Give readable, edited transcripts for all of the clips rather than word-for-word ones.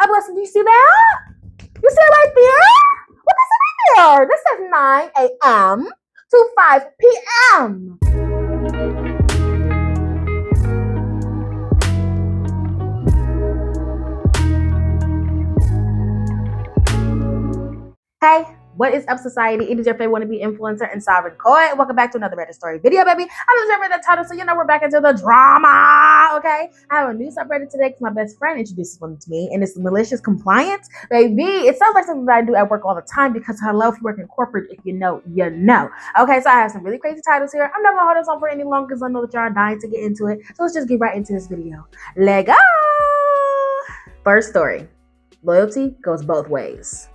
God bless you. Do you see that? You see it right there? What is it right there? This says 9 a.m. to 5 p.m. Hey, what is up, society? It is your favorite wannabe influencer and sovereign Koi. Welcome back to another Reddit story video, baby. I'm just reading the title, so you know we're back into the drama, okay? I have a new subreddit today because my best friend introduces one to me, and it's Malicious Compliance. Baby, it sounds like something that I do at work all the time because hello, if you work in corporate, if you know, you know. Okay, so I have some really crazy titles here. I'm not going to hold this on for any longer because I know that y'all are dying to get into it. So let's just get right into this video. Let's go! First story. Loyalty goes both ways.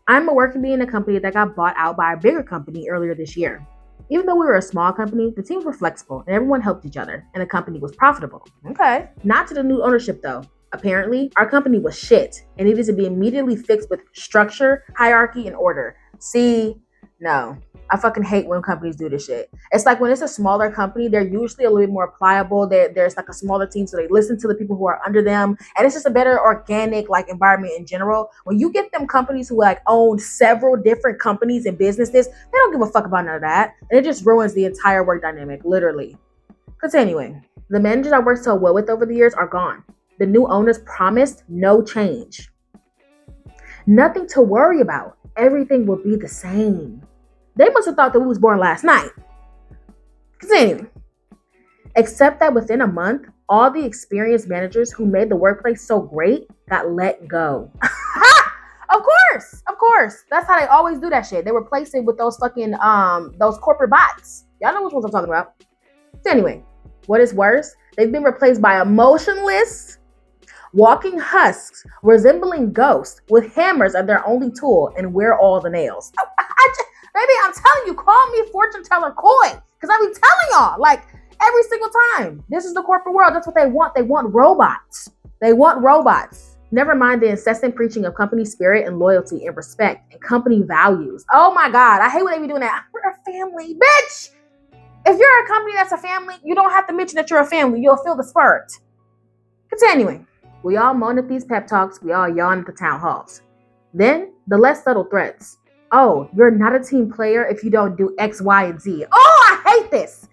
I'm working in a company that got bought out by a bigger company earlier this year. Even though we were a small company, the teams were flexible and everyone helped each other, and the company was profitable. Okay. Not to the new ownership though. Apparently, our company was shit and needed to be immediately fixed with structure, hierarchy, and order. See, no. I fucking hate when companies do this shit. It's like when it's a smaller company, they're usually a little bit more pliable. There's like a smaller team, so they listen to the people who are under them. And it's just a better organic like environment in general. When you get them companies who like own several different companies and businesses, they don't give a fuck about none of that. And it just ruins the entire work dynamic, literally. Continuing. The managers I worked so well with over the years are gone. The new owners promised no change. Nothing to worry about. Everything will be the same. They must have thought that we was born last night. Continue. Except that within a month, all the experienced managers who made the workplace so great got let go. Of course. That's how they always do that shit. They replace it with those fucking, those corporate bots. Y'all know which ones I'm talking about. So anyway, what is worse? They've been replaced by emotionless, walking husks resembling ghosts with hammers as their only tool and wear all the nails. Baby, I'm telling you, call me fortune teller Koi. Because I be telling y'all, like, every single time. This is the corporate world. That's what they want. They want robots. They want robots. Never mind the incessant preaching of company spirit and loyalty and respect and company values. Oh my God, I hate when they be doing that. We're a family, bitch. If you're a company that's a family, you don't have to mention that you're a family. You'll feel the spirit. Continuing. We all moan at these pep talks. We all yawn at the town halls. Then, the less subtle threats. Oh, you're not a team player if you don't do X, Y, and Z. Oh, I hate this.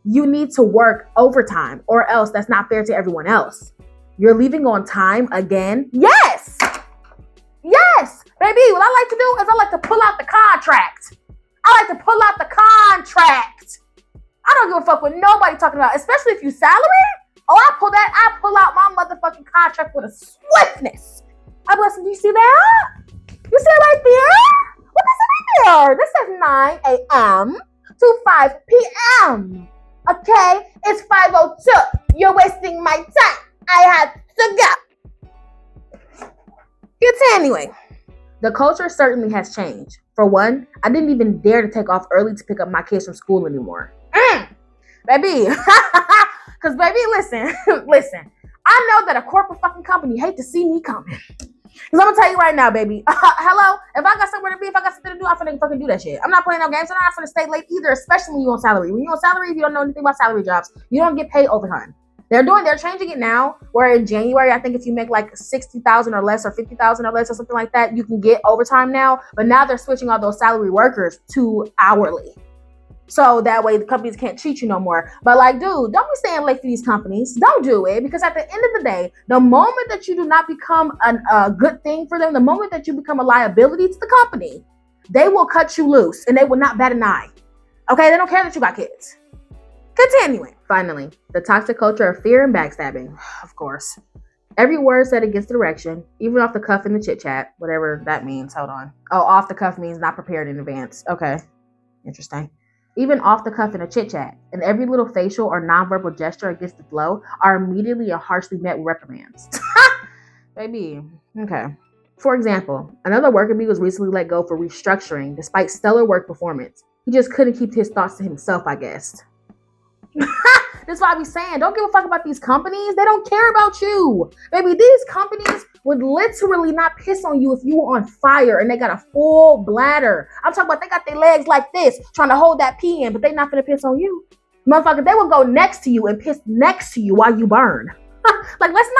You need to work overtime or else that's not fair to everyone else. You're leaving on time again? Yes. Yes. Baby, what I like to do is I like to pull out the contract. I don't give a fuck what nobody talking about, especially if you salary. Oh, I pull out my motherfucking contract with a swiftness. I bless you. Do you see that? You see it right there? What is it right there? This says 9 a.m. to 5 p.m. Okay? It's 5:02. You're wasting my time. I have to go. Anyway, the culture certainly has changed. For one, I didn't even dare to take off early to pick up my kids from school anymore. Baby. Because, baby, listen. I know that a corporate fucking company hate to see me coming. Because I'm going to tell you right now, baby. Hello? If I got somewhere to be, if I got something to do, I'm finna fucking do that shit. I'm not playing no games. I'm not finna stay late either, especially when you're on salary. When you're on salary, if you don't know anything about salary jobs, you don't get paid overtime. They're changing it now, where in January, I think if you make like 60,000 or less or 50,000 or less or something like that, you can get overtime now. But now they're switching all those salary workers to hourly. So that way the companies can't cheat you no more. But like, dude, don't be staying late for these companies. Don't do it. Because at the end of the day, the moment that you do not become a good thing for them, the moment that you become a liability to the company, they will cut you loose and they will not bat an eye. Okay? They don't care that you got kids. Continuing. Finally, the toxic culture of fear and backstabbing. Of course. Every word said against direction, even off the cuff in the chit chat, whatever that means. Hold on. Oh, off the cuff means not prepared in advance. Okay. Interesting. Even off the cuff in a chit chat, and every little facial or nonverbal gesture against the flow are immediately and harshly met with reprimands. Baby, okay. For example, another worker bee was recently let go for restructuring despite stellar work performance. He just couldn't keep his thoughts to himself, I guess. That's why I be saying, don't give a fuck about these companies. They don't care about you. Baby, these companies would literally not piss on you if you were on fire and they got a full bladder. I'm talking about they got their legs like this, trying to hold that pee in, but they not gonna piss on you. Motherfucker, they will go next to you and piss next to you while you burn. Like, let's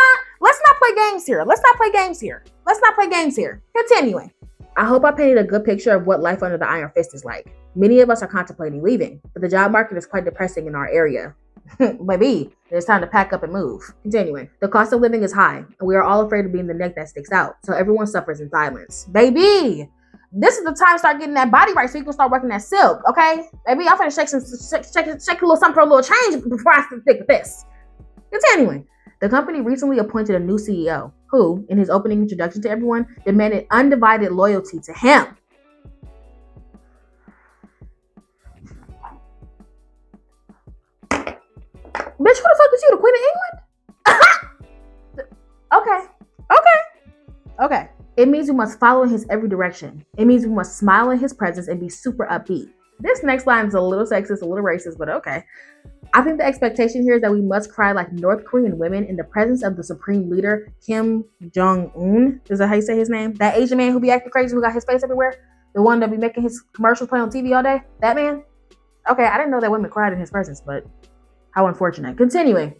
not play games here. Let's not play games here. Let's not play games here. Continuing. I hope I painted a good picture of what life under the iron fist is like. Many of us are contemplating leaving, but the job market is quite depressing in our area. Baby, it's time to pack up and move. Continuing. The cost of living is high, and we are all afraid of being the neck that sticks out, so everyone suffers in silence. Baby, this is the time to start getting that body right so you can start working that silk, okay? Baby, I'm finna shake a little something for a little change before I stick with this. Continuing. The company recently appointed a new CEO who, in his opening introduction to everyone, demanded undivided loyalty to him. Bitch, who the fuck is you, the Queen of England? Okay. It means we must follow in his every direction. It means we must smile in his presence and be super upbeat. This next line is a little sexist, a little racist, but okay. I think the expectation here is that we must cry like North Korean women in the presence of the supreme leader, Kim Jong-un. Is that how you say his name? That Asian man who be acting crazy, who got his face everywhere? The one that be making his commercials play on TV all day? That man? Okay, I didn't know that women cried in his presence, but how unfortunate. Continuing.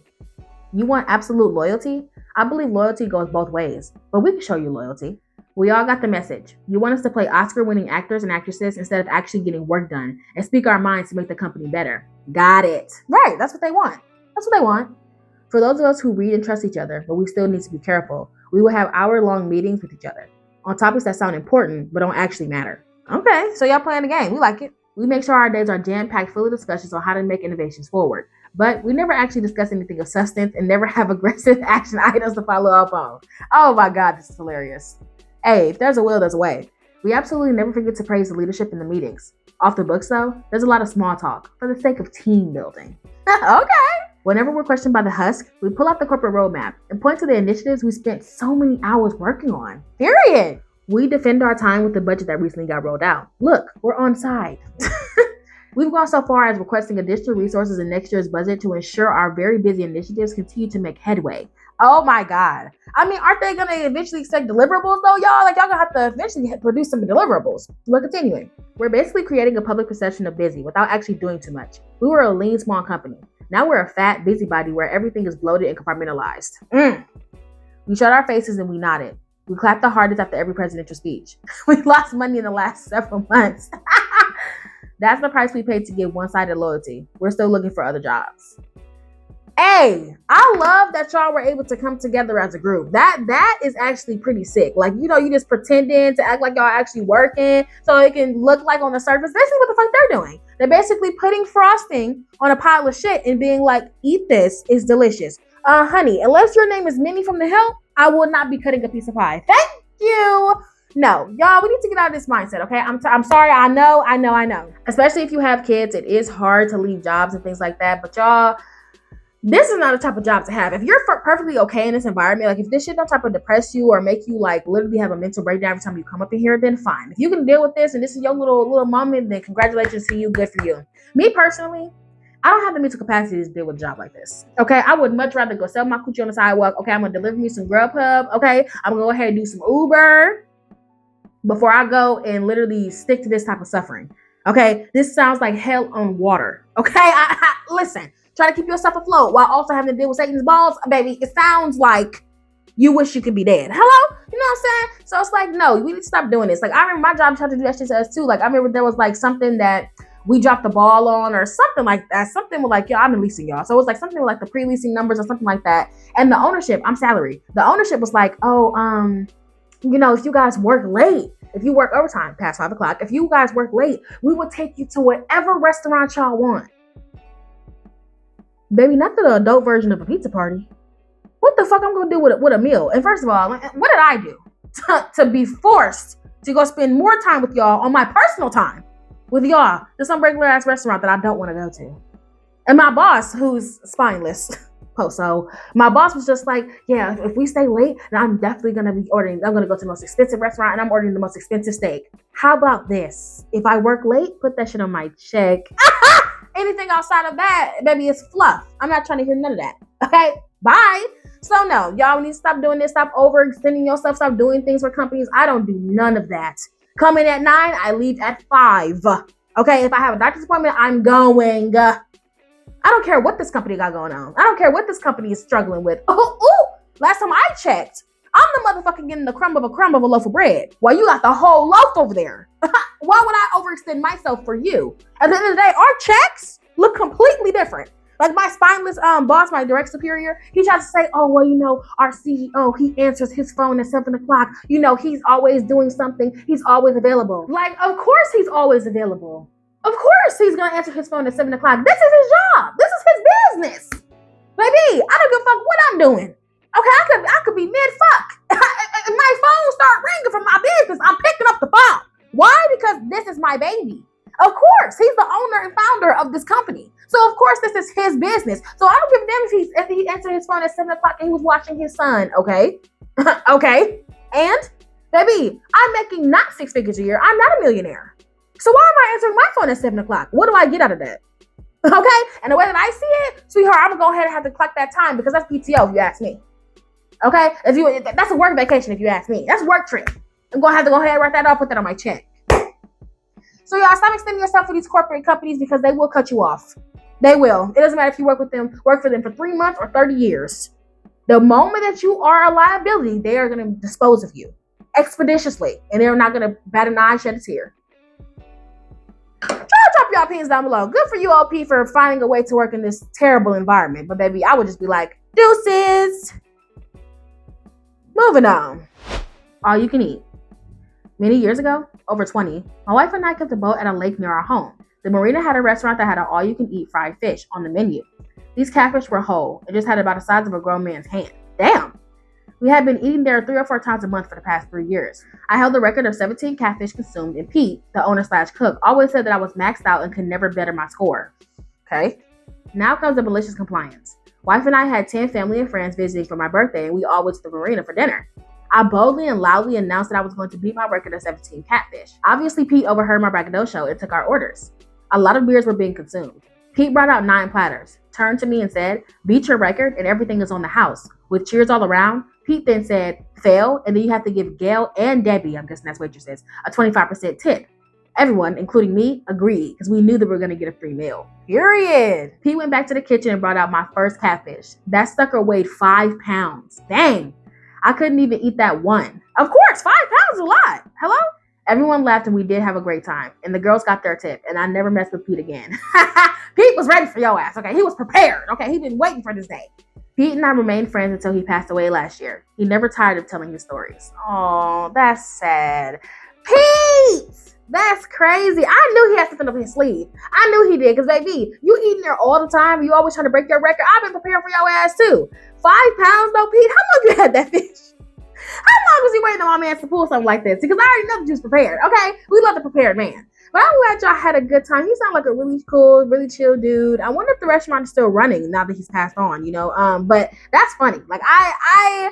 You want absolute loyalty? I believe loyalty goes both ways, but we can show you loyalty. We all got the message. You want us to play Oscar-winning actors and actresses instead of actually getting work done and speak our minds to make the company better. Got it. Right, that's what they want. For those of us who read and trust each other, but we still need to be careful, we will have hour-long meetings with each other on topics that sound important but don't actually matter. Okay, so y'all playing the game. We like it. We make sure our days are jam-packed full of discussions on how to make innovations forward. But we never actually discuss anything of substance and never have aggressive action items to follow up on. Oh my God, this is hilarious. Hey, if there's a will, there's a way. We absolutely never forget to praise the leadership in the meetings. Off the books though, there's a lot of small talk for the sake of team building. Okay. Whenever we're questioned by the husk, we pull out the corporate roadmap and point to the initiatives we spent so many hours working on. Period. We defend our time with the budget that recently got rolled out. Look, we're on side. We've gone so far as requesting additional resources in next year's budget to ensure our very busy initiatives continue to make headway. Oh my God. I mean, aren't they going to eventually expect deliverables though, y'all? Like, y'all going to have to eventually produce some deliverables. But continuing. We're basically creating a public perception of busy without actually doing too much. We were a lean, small company. Now we're a fat busybody where everything is bloated and compartmentalized. We shut our faces and we nodded. We clapped the hardest after every presidential speech. We lost money in the last several months. That's the price we paid to get one-sided loyalty. We're still looking for other jobs. Hey, I love that y'all were able to come together as a group. That is actually pretty sick. Like, you know, you just pretending to act like y'all actually working so it can look like on the surface. Basically what the fuck they're doing. They're basically putting frosting on a pile of shit and being like, eat this, it's delicious. Honey, unless your name is Minnie from the Hill, I will not be cutting a piece of pie. Thank you. No, y'all, we need to get out of this mindset, okay? I'm sorry, I know. Especially if you have kids, it is hard to leave jobs and things like that. But y'all, this is not the type of job to have. If you're perfectly okay in this environment, like if this shit don't type of depress you or make you like literally have a mental breakdown every time you come up in here, then fine. If you can deal with this and this is your little moment, then congratulations to you, good for you. Me personally, I don't have the mental capacity to deal with a job like this. Okay, I would much rather go sell my coochie on the sidewalk. Okay, I'm gonna deliver me some Grubhub. Okay, I'm gonna go ahead and do some Uber before I go and literally stick to this type of suffering. Okay, this sounds like hell on water. Okay, listen. Try to keep yourself afloat while also having to deal with Satan's balls, baby. It sounds like you wish you could be dead. Hello? You know what I'm saying? So it's like, no, we need to stop doing this. Like, I remember my job tried to do that shit to us too. Like, I remember there was like something that we dropped the ball on or something like that. Something with like, yo, I'm leasing y'all. So it was like something with like the pre-leasing numbers or something like that. And the ownership, I'm salary. The ownership was like, you know, if you guys work late, if you work overtime past 5 o'clock, if you guys work late, we will take you to whatever restaurant y'all want. Baby, not the adult version of a pizza party. What the fuck I'm gonna do with a meal? And first of all, what did I do to be forced to go spend more time with y'all on my personal time with y'all to some regular ass restaurant that I don't want to go to? And my boss, who's spineless, so my boss was just like, yeah, if we stay late, then I'm definitely gonna be ordering. I'm gonna go to the most expensive restaurant and I'm ordering the most expensive steak. How about this? If I work late, put that shit on my check. Anything outside of that, baby, it's fluff. I'm not trying to hear none of that. Okay, bye. So no, y'all need to stop doing this. Stop overextending yourself. Stop doing things for companies. I don't do none of that. Come in at 9, I leave at 5. Okay, if I have a doctor's appointment, I'm going. I don't care what this company got going on. I don't care what this company is struggling with. Last time I checked, I'm the motherfucker getting the crumb of a loaf of bread while you got the whole loaf over there. Why would I overextend myself for you? At the end of the day, our checks look completely different. Like my spineless boss, my direct superior, he tries to say, oh, well, our CEO, he answers his phone at 7 o'clock. He's always doing something. He's always available. Like, of course he's always available. Of course he's going to answer his phone at 7 o'clock. This is his job. This is his business. Baby, I don't give a fuck what I'm doing. Okay, I could be mid-fuck. If my phone start ringing from my business, I'm picking up the phone. Why? Because this is my baby. Of course, he's the owner and founder of this company. So, of course, this is his business. So, I don't give a damn if he answered his phone at 7 o'clock and he was watching his son, okay? Okay? And, baby, I'm making not 6 figures a year. I'm not a millionaire. So, why am I answering my phone at 7 o'clock? What do I get out of that? Okay? And the way that I see it, sweetheart, I'm going to go ahead and have to clock that time because that's PTO if you ask me. Okay? That's a work vacation if you ask me. That's a work trip. I'm going to have to go ahead and write that up, put that on my check. So y'all, stop extending yourself for these corporate companies because they will cut you off. They will. It doesn't matter if you work for them for 3 months or 30 years. The moment that you are a liability, they are going to dispose of you expeditiously. And they're not going to bat an eye, shed a tear. Try to drop your opinions down below. Good for you, OP, for finding a way to work in this terrible environment. But baby, I would just be like, deuces. Moving on. All you can eat. Many years ago, over 20, my wife and I kept a boat at a lake near our home. The marina had a restaurant that had an all-you-can-eat fried fish on the menu. These catfish were whole and just had about the size of a grown man's hand. Damn! We had been eating there 3 or 4 times a month for the past 3 years. I held the record of 17 catfish consumed, and Pete, the owner/cook, always said that I was maxed out and could never better my score. Okay? Now comes the malicious compliance. Wife and I had 10 family and friends visiting for my birthday, and we all went to the marina for dinner. I boldly and loudly announced that I was going to beat my record of 17 catfish. Obviously, Pete overheard my braggadocio and took our orders. A lot of beers were being consumed. Pete brought out 9 platters, turned to me and said, beat your record and everything is on the house. With cheers all around, Pete then said, fail, and then you have to give Gail and Debbie, I'm guessing that's waitresses, a 25% tip. Everyone, including me, agreed because we knew that we were going to get a free meal. Period. Pete went back to the kitchen and brought out my first catfish. That sucker weighed 5 pounds. Dang. I couldn't even eat that one. Of course, 5 pounds is a lot. Hello? Everyone laughed and we did have a great time. And the girls got their tip. And I never messed with Pete again. Pete was ready for your ass. Okay, he was prepared. Okay, he'd been waiting for this day. Pete and I remained friends until he passed away last year. He never tired of telling his stories. Oh, that's sad. Pete! That's crazy. I knew he had something up his sleeve. I knew he did. Because, baby, you eating there all the time. You always trying to break your record. I've been preparing for your ass, too. 5 pounds, though, Pete? How long you had that fish? How long was he waiting on my man to pull something like this? Because I already know that you was prepared, okay? We love the prepared man. But I'm glad y'all had a good time. He sounded like a really cool, really chill dude. I wonder if the restaurant is still running now that he's passed on, But that's funny. Like, I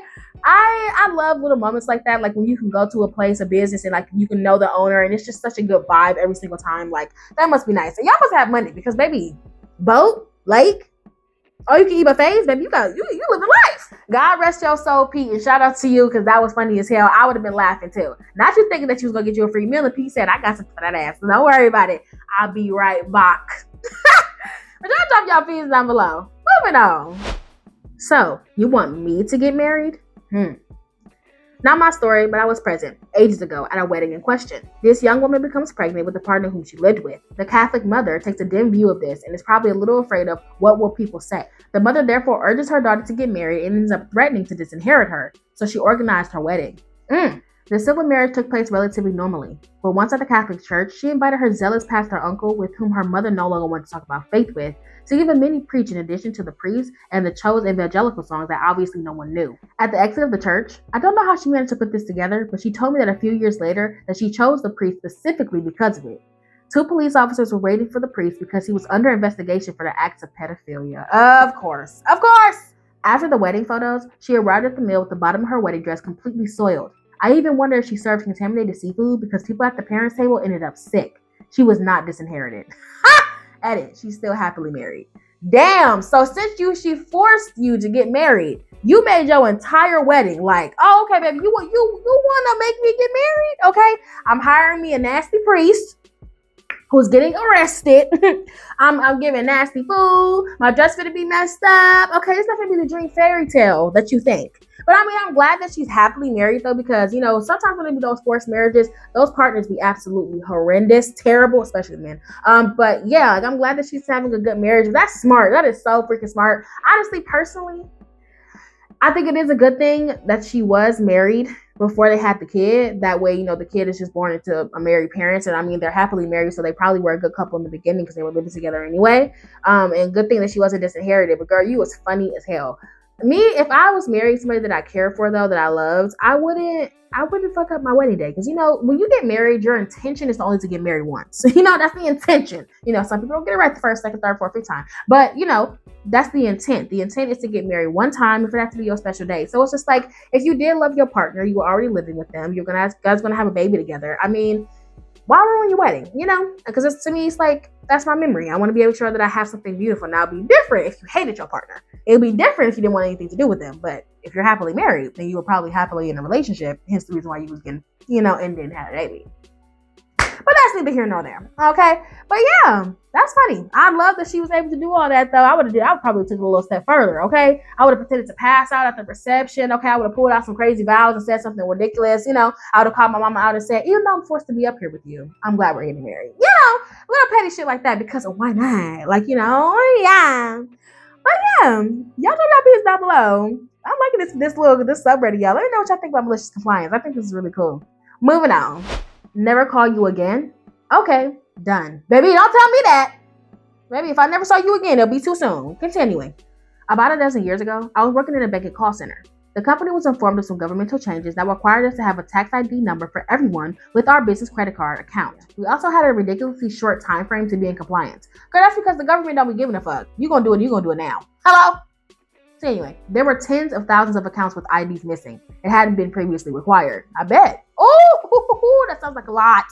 love little moments like that. Like when you can go to a place, a business, and like you can know the owner, and it's just such a good vibe every single time. Like that must be nice. And y'all must have money because, baby, boat, lake, oh, you can eat buffets, baby. You living life. God rest your soul, Pete, and shout out to you because that was funny as hell. I would have been laughing too. Not you thinking that you was gonna get you a free meal, and Pete said, "I got something for that ass. So don't worry about it. I'll be right back." But y'all drop y'all fees down below. Moving on. So you want me to get married? Not my story, but I was present ages ago at a wedding in question. This young woman becomes pregnant with a partner whom she lived with. The Catholic mother takes a dim view of this and is probably a little afraid of what will people say. The mother therefore urges her daughter to get married and ends up threatening to disinherit her, so she organized her wedding. The civil marriage took place relatively normally, but once at the Catholic Church, she invited her zealous pastor uncle, with whom her mother no longer wanted to talk about faith with, to give a mini preach in addition to the priest and the chose evangelical songs that obviously no one knew. At the exit of the church, I don't know how she managed to put this together, but she told me that a few years later that she chose the priest specifically because of it. 2 police officers were waiting for the priest because he was under investigation for the acts of pedophilia. Of course. After the wedding photos, she arrived at the meal with the bottom of her wedding dress completely soiled. I even wonder if she served contaminated seafood because people at the parents' table ended up sick. She was not disinherited. Edit, she's still happily married. Damn, so since she forced you to get married, you made your entire wedding like, oh, okay, baby, you want to make me get married? Okay, I'm hiring me a nasty priest. who's getting arrested. I'm giving nasty food. My dress gonna be messed up. Okay, it's not gonna be the dream fairy tale that you think. But I mean, I'm glad that she's happily married though, because sometimes when they be those forced marriages, those partners be absolutely horrendous, terrible, especially men. But yeah, like, I'm glad that she's having a good marriage. That's smart. That is so freaking smart. Honestly, personally, I think it is a good thing that she was married before they had the kid. That way, the kid is just born into a married parents. And I mean, they're happily married, so they probably were a good couple in the beginning because they were living together anyway. And good thing that she wasn't disinherited. But girl, you was funny as hell. Me, if I was married to somebody that I cared for, though, that I loved, I wouldn't fuck up my wedding day. Because, when you get married, your intention is only to get married once. That's the intention. Some people don't get it right the first, second, third, fourth, fifth time. But, that's the intent. The intent is to get married one time if it has to be your special day. So it's just like, if you did love your partner, you were already living with them, you guys gonna have a baby together. I mean, why ruin your wedding? Because to me, it's like, that's my memory. I want to be able to sure that I have something beautiful. Now, it'd be different if you hated your partner. It'd be different if you didn't want anything to do with them. But if you're happily married, then you were probably happily in a relationship. Hence the reason why you was getting, and didn't have a baby. But that's neither here nor there. Okay. But yeah, that's funny. I love that she was able to do all that though. I would probably took it a little step further. Okay. I would have pretended to pass out at the reception. Okay. I would have pulled out some crazy vows and said something ridiculous. I would have called my mama out and said, even though I'm forced to be up here with you, I'm glad we're getting married. Little petty shit like that, because of why not? Like, yeah. But yeah, y'all know y'all business down below. I'm liking this subreddit, y'all. Let me know what y'all think about malicious compliance. I think this is really cool. Moving on. Never call you again? Okay, done. Baby, don't tell me that. Baby, if I never saw you again, it'll be too soon. Continuing. About a dozen years ago, I was working in a banking call center. The company was informed of some governmental changes that required us to have a tax ID number for everyone with our business credit card account. We also had a ridiculously short time frame to be in compliance. Girl, that's because the government don't be giving a fuck. You gonna do it now. Hello? So anyway, there were tens of thousands of accounts with IDs missing. It hadn't been previously required. I bet. Oh, that sounds like a lot.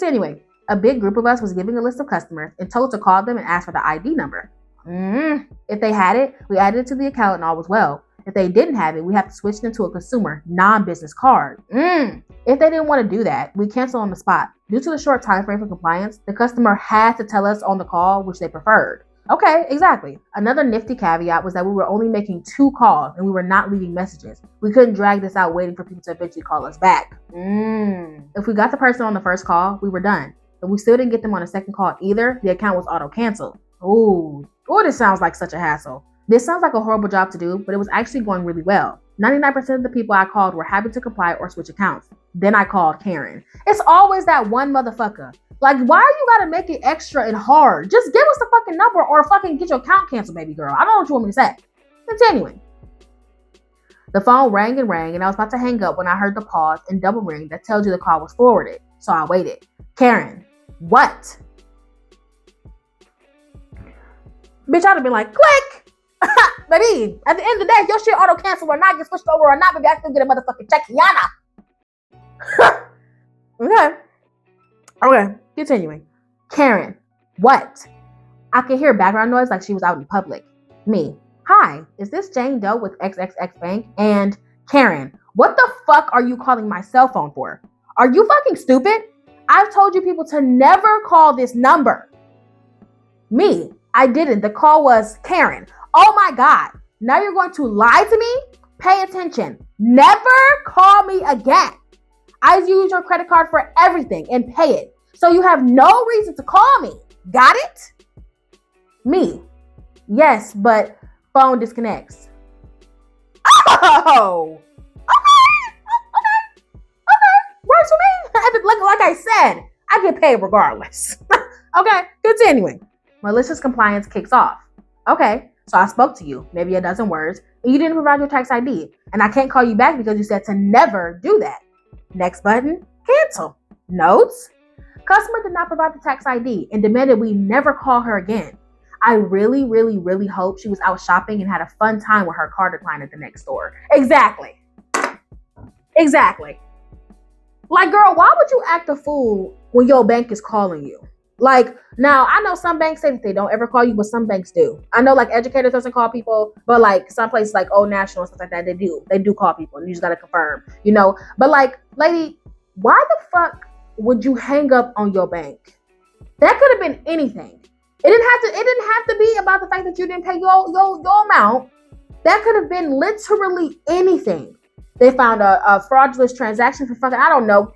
Anyway, a big group of us was giving a list of customers and told to call them and ask for the ID number. If they had it, we added it to the account and all was well. If they didn't have it, we have to switch them to a consumer, non-business card. If they didn't want to do that, we canceled on the spot. Due to the short time frame for compliance, the customer had to tell us on the call which they preferred. Okay, exactly. Another nifty caveat was that we were only making 2 calls and we were not leaving messages. We couldn't drag this out waiting for people to eventually call us back. If we got the person on the first call, we were done. If we still didn't get them on a second call either, the account was auto-canceled. Ooh, this sounds like such a hassle. This sounds like a horrible job to do, but it was actually going really well. 99% of the people I called were happy to comply or switch accounts. Then I called Karen. It's always that one motherfucker. Like, why you gotta make it extra and hard? Just give us the fucking number or fucking get your account canceled, baby girl. I don't know what you want me to say. Continuing. The phone rang and rang, and I was about to hang up when I heard the pause and double ring that tells you the call was forwarded. So I waited. Karen, what? Bitch, I'd have been like, click! Baby, at the end of the day, if your shit auto cancel or not, get switched over or not, baby, I still get a motherfucking check, Yana. Okay, continuing. Karen, what? I could hear background noise like she was out in public. Me, hi, is this Jane Doe with XXX Bank? And Karen, what the fuck are you calling my cell phone for? Are you fucking stupid? I've told you people to never call this number. Me, I didn't. The call was Karen. Oh my God. Now you're going to lie to me? Pay attention. Never call me again. I use your credit card for everything and pay it. So you have no reason to call me. Got it? Me. Yes, but phone disconnects. Oh. Okay. Works for me. Like I said, I get paid regardless. Okay, continuing. Malicious compliance kicks off. Okay, so I spoke to you, maybe a dozen words, and you didn't provide your tax ID. And I can't call you back because you said to never do that. Next button, cancel. Notes. Customer did not provide the tax ID and demanded we never call her again. I really, really, really hope she was out shopping and had a fun time with her car decline at the next store. Exactly. Like, girl, why would you act a fool when your bank is calling you? Like, now, I know some banks say that they don't ever call you, but some banks do. I know, like, Educators doesn't call people, but, like, some places like Old National and stuff like that, they do. They do call people, and you just got to confirm, you know? But, like, lady, why the fuck would you hang up on your bank? That could have been anything. It didn't have to be about the fact that you didn't pay your amount. That could have been literally anything. They found a fraudulent transaction for fucking, I don't know,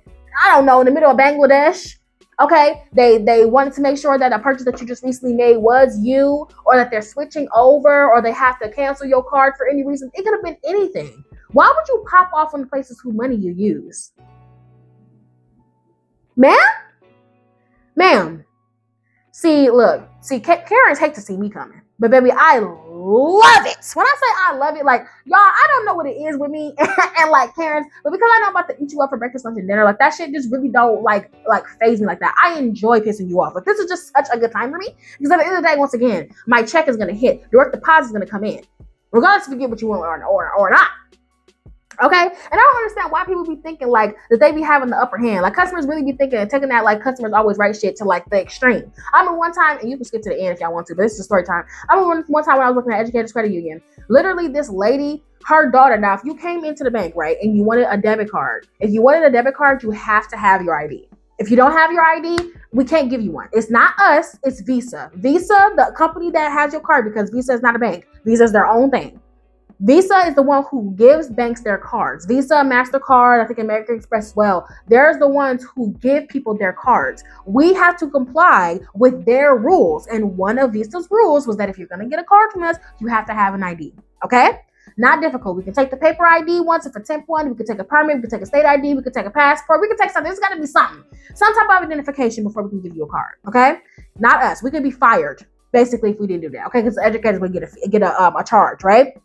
in the middle of Bangladesh. Okay, they wanted to make sure that a purchase that you just recently made was you, or that they're switching over, or they have to cancel your card for any reason. It could have been anything. Why would you pop off on the places whose money you use? Ma'am. See, Karens hate to see me coming. But baby, I love it. When I say I love it, like, y'all, I don't know what it is with me and like Karens, but because I know I'm about to eat you up for breakfast, lunch, and dinner, like that shit just really don't like phase me like that. I enjoy pissing you off. Like, this is just such a good time for me. Because at the end of the day, once again, my check is gonna hit. Direct deposit is gonna come in. Regardless if you get what you want or not. Okay, and I don't understand why people be thinking like that they be having the upper hand. Like, customers really be thinking and taking that like customers always write shit to like the extreme. I remember one time, and you can skip to the end if y'all want to, but this is a story time. I remember one time when I was working at Educators Credit Union. Literally, this lady, her daughter. Now, if you came into the bank, right, and you wanted a debit card, you have to have your ID. If you don't have your ID, we can't give you one. It's not us, it's Visa. Visa, the company that has your card, because Visa is not a bank. Visa is their own thing. Visa is the one who gives banks their cards. Visa, MasterCard, I think American Express as well. They're the ones who give people their cards. We have to comply with their rules. And one of Visa's rules was that if you're going to get a card from us, you have to have an ID. Okay? Not difficult. We can take the paper ID once if a temp one. We can take a permit. We can take a state ID. We can take a passport. We can take something. There's got to be something. Some type of identification before we can give you a card. Okay? Not us. We could be fired, basically, if we didn't do that. Okay? Because the educators would get a charge, right?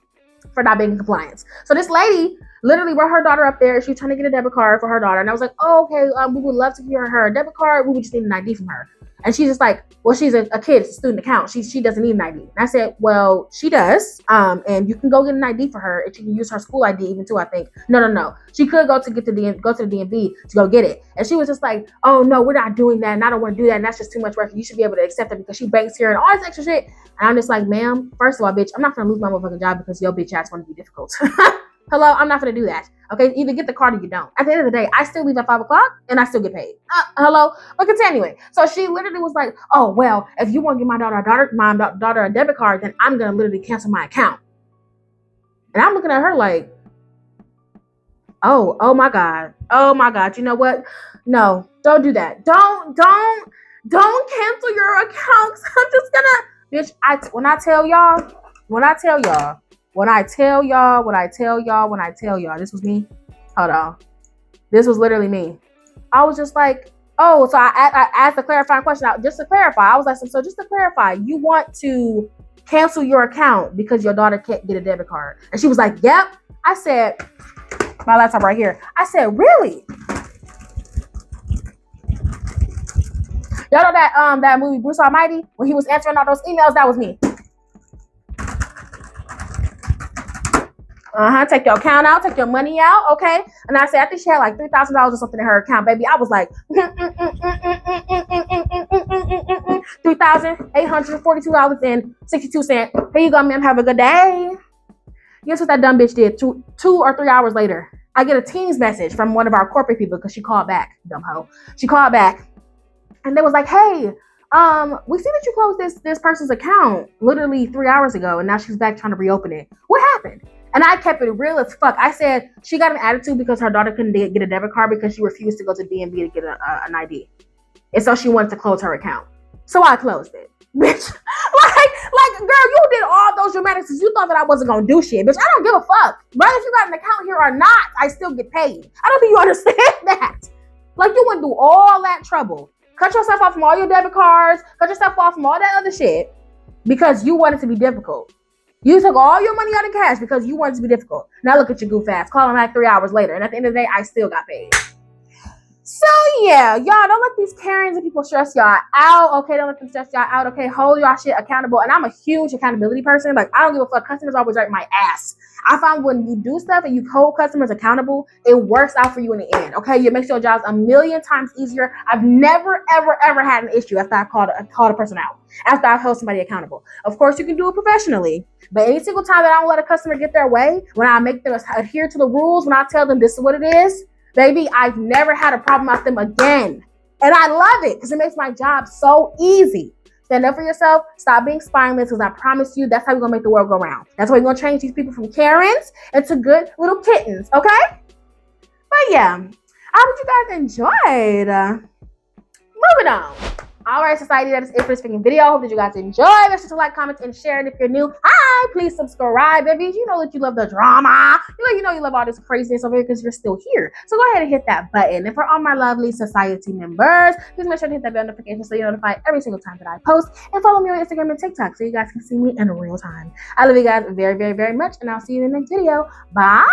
For not being in compliance. So this lady literally brought her daughter up there. She was trying to get a debit card for her daughter. And I was like, oh, okay, we would love to give her a debit card. We would just need an ID from her. And she's just like, well, she's a kid. It's a student account. She doesn't need an ID. And I said, well, she does. And you can go get an ID for her. And she can use her school ID even too, I think. No. She could go to the DMV to go get it. And she was just like, oh, no, we're not doing that. And I don't want to do that. And that's just too much work. You should be able to accept it because she banks here and all this extra shit. And I'm just like, ma'am, first of all, bitch, I'm not going to lose my motherfucking job because your bitch ass want to be difficult. Hello, I'm not going to do that. Okay, either get the card or you don't. At the end of the day, I still leave at 5 o'clock and I still get paid. Hello, but continuing. So she literally was like, oh, well, if you want to give my daughter a debit card, then I'm going to literally cancel my account. And I'm looking at her like, oh my God. Oh my God. You know what? No, don't do that. Don't cancel your accounts. I'm just gonna, bitch, when I tell y'all, this was me. Hold on. This was literally me. I was just like, oh, so I asked a clarifying question. Just to clarify, I was like, so just to clarify, you want to cancel your account because your daughter can't get a debit card? And she was like, yep. I said, my laptop right here. I said, really? Y'all know that movie Bruce Almighty, when he was answering all those emails? That was me. Take your account out, take your money out, okay? And I said, I think she had like $3,000 or something in her account, baby. I was like, $3,842.62. Here you go, ma'am. Have a good day. Guess what that dumb bitch did? 2 or 3 hours later, I get a Teams message from one of our corporate people because she called back, dumb hoe. She called back, and they was like, hey, we see that you closed this person's account literally 3 hours ago, and now she's back trying to reopen it. What happened? And I kept it real as fuck. I said she got an attitude because her daughter couldn't get a debit card because she refused to go to DMV to get an ID. And so she wanted to close her account. So I closed it. Bitch. like, girl, you did all those dramatics because you thought that I wasn't going to do shit. Bitch, I don't give a fuck. Whether if you got an account here or not, I still get paid. I don't think you understand that. Like, you went through all that trouble. Cut yourself off from all your debit cards. Cut yourself off from all that other shit because you wanted to be difficult. You took all your money out in cash because you wanted to be difficult. Now look at your goof ass. Calling back 3 hours later. And at the end of the day, I still got paid. So yeah, y'all don't let these Karens and people stress y'all out. Okay, don't let them stress y'all out. Okay, hold y'all shit accountable. And I'm a huge accountability person. Like, I don't give a fuck. Customers always write my ass. I find when you do stuff and you hold customers accountable, it works out for you in the end. Okay, it makes your jobs a million times easier. I've never, ever had an issue after I've called a person out, after I've held somebody accountable. Of course, you can do it professionally, but any single time that I don't let a customer get their way, when I make them adhere to the rules, when I tell them this is what it is, baby, I've never had a problem with them again. And I love it because it makes my job so easy. Stand up for yourself. Stop being spineless because I promise you that's how we're going to make the world go round. That's how we're going to change these people from Karens into good little kittens, okay? But yeah, I hope you guys enjoyed. Moving on. All right, society, that is it for this freaking video. I hope that you guys enjoy. Make sure to like, comment, and share. And if you're new, hi, please subscribe, baby. You know that you love the drama. You know you love all this craziness over here because you're still here. So go ahead and hit that button. And for all my lovely society members, please make sure to hit that bell notification so you're notified every single time that I post. And follow me on Instagram and TikTok so you guys can see me in real time. I love you guys very, very, very much. And I'll see you in the next video. Bye.